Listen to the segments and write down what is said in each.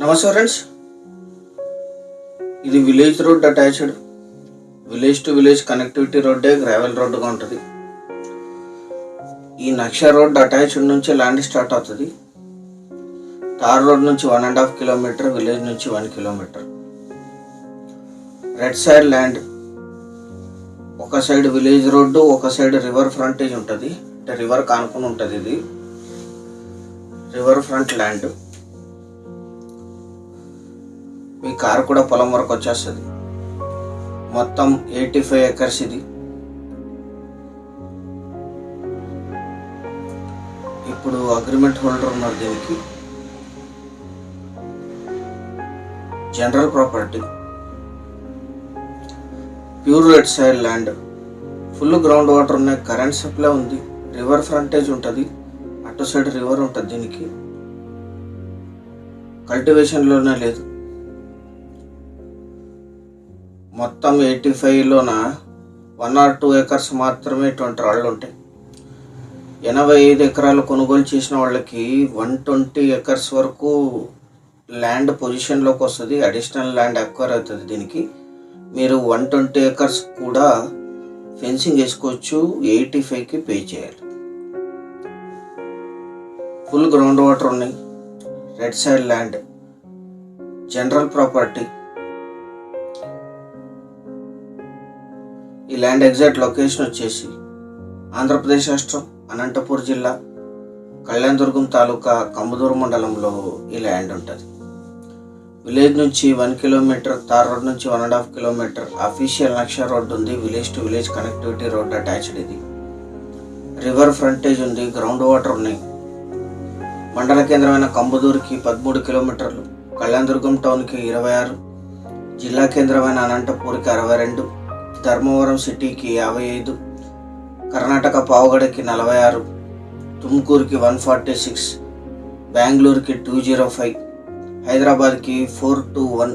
నమస్తే ఫ్రెండ్స్, ఇది village road attached village to village connectivity రోడ్డే గ్రావెల్ రోడ్డుగా ఉంటుంది. ఈ నక్ష రోడ్ అటాచ్డ్ నుంచి ల్యాండ్ స్టార్ట్ అవుతుంది. తార్ రోడ్ నుంచి 1.5 కిలోమీటర్, విలేజ్ నుంచి 1 కిలోమీటర్. రెడ్ సైడ్ ల్యాండ్, ఒక సైడ్ విలేజ్ రోడ్డు, ఒక సైడ్ రివర్ ఫ్రంటేజ్ ఉంటుంది. అంటే రివర్ కానుకొని ఉంటుంది. ఇది రివర్ ఫ్రంట్ ల్యాండ్. మీ కారు కూడా పొలం వరకు వచ్చేస్తుంది. మొత్తం 85 ఎకర్స్. ఇది ఇప్పుడు అగ్రిమెంట్ హోల్డర్ ఉన్నారు. దీనికి general property, pure red side land, full ground water ఉన్నాయి, కరెంట్ సప్లై ఉంది, రివర్ ఫ్రంటేజ్ ఉంటుంది, అటు సైడ్ రివర్ ఉంటుంది. దీనికి కల్టివేషన్లోనే లేదు. మొత్తం 85లోన 1 or 2 ఎకర్స్ మాత్రమే 20 రాళ్ళు ఉంటాయి. 85 ఎకరాలు కొనుగోలు చేసిన వాళ్ళకి 120 ఎకర్స్ వరకు ల్యాండ్ పొజిషన్లోకి వస్తుంది. అడిషనల్ ల్యాండ్ అక్వైర్ అవుతుంది. దీనికి మీరు 120 ఎకర్స్ కూడా ఫెన్సింగ్ వేసుకోవచ్చు. 85కి పే చేయాలి. ఫుల్ గ్రౌండ్ వాటర్ ఉన్నాయి, red side land, general property. ఈ ల్యాండ్ ఎగ్జాక్ట్ లొకేషన్ వచ్చేసి ఆంధ్రప్రదేశ్ రాష్ట్రం, అనంతపూర్ జిల్లా, కళ్యాణదుర్గం తాలూకా, కంబదూరు మండలంలో ఈ ల్యాండ్ ఉంటుంది. విలేజ్ నుంచి 1 కిలోమీటర్, తార్ రోడ్ నుంచి 1.5 కిలోమీటర్. అఫీషియల్ నక్ష రోడ్ ఉంది. Village to village connectivity road attached. ఇది రివర్ ఫ్రంటేజ్ ఉంది, గ్రౌండ్ వాటర్ ఉన్నాయి. మండల కేంద్రమైన కంబదూరుకి 13 కిలోమీటర్లు, కళ్యాణదుర్గం టౌన్కి 26, జిల్లా కేంద్రమైన అనంతపూర్కి 62, ధర్మవరం సిటీకి 55, కర్ణాటక పావుగడకి 46, తుమ్కూరుకి 146, బెంగళూరుకి 205, హైదరాబాద్కి 421.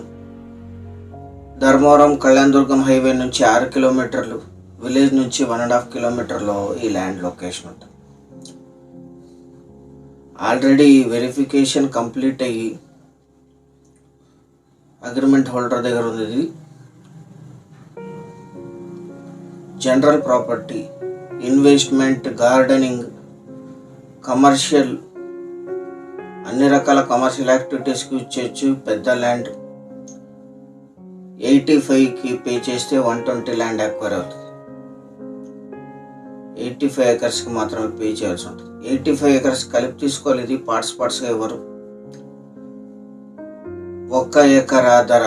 ధర్మవరం కళ్యాణదుర్గం హైవే నుంచి 6 కిలోమీటర్లు, విలేజ్ నుంచి 1.5 కిలోమీటర్లో ఈ ల్యాండ్ లొకేషన్ ఉంటుంది. ఆల్రెడీ వెరిఫికేషన్ కంప్లీట్ అయ్యి అగ్రిమెంట్ హోల్డర్ దగ్గర ఉంది. ఇది general property, investment, gardening, commercial, అన్ని రకాల కమర్షియల్ యాక్టివిటీస్కి యూజ్ చేయొచ్చు. పెద్ద ల్యాండ్. 85కి పే చేస్తే 120 ల్యాండ్ అక్వైర్ అవుతుంది. 85 ఎకర్స్కి మాత్రమే పే చేయాల్సి ఉంటుంది. 85 ఎకర్స్ కలిపి తీసుకోవాలి. ఇది పార్ట్స్గా ఇవ్వరు. 1 ఎకరా ధర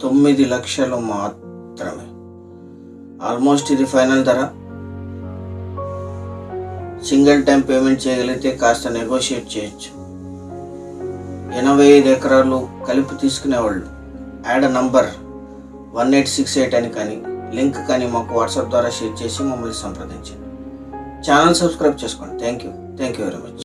9 లక్షలు మాత్రమే. ఆల్మోస్ట్ ఇది ఫైనల్ ధర. సింగిల్ టైం పేమెంట్ చేయగలిగితే కాస్త నెగోషియేట్ చేయొచ్చు. 85 ఎకరాలు కలిపి తీసుకునేవాళ్ళు యాడ్ నంబర్ 1868 అని కానీ లింక్ కానీ మాకు వాట్సాప్ ద్వారా షేర్ చేసి మమ్మల్ని సంప్రదించండి. ఛానల్ సబ్స్క్రైబ్ చేసుకోండి. Thank you very much.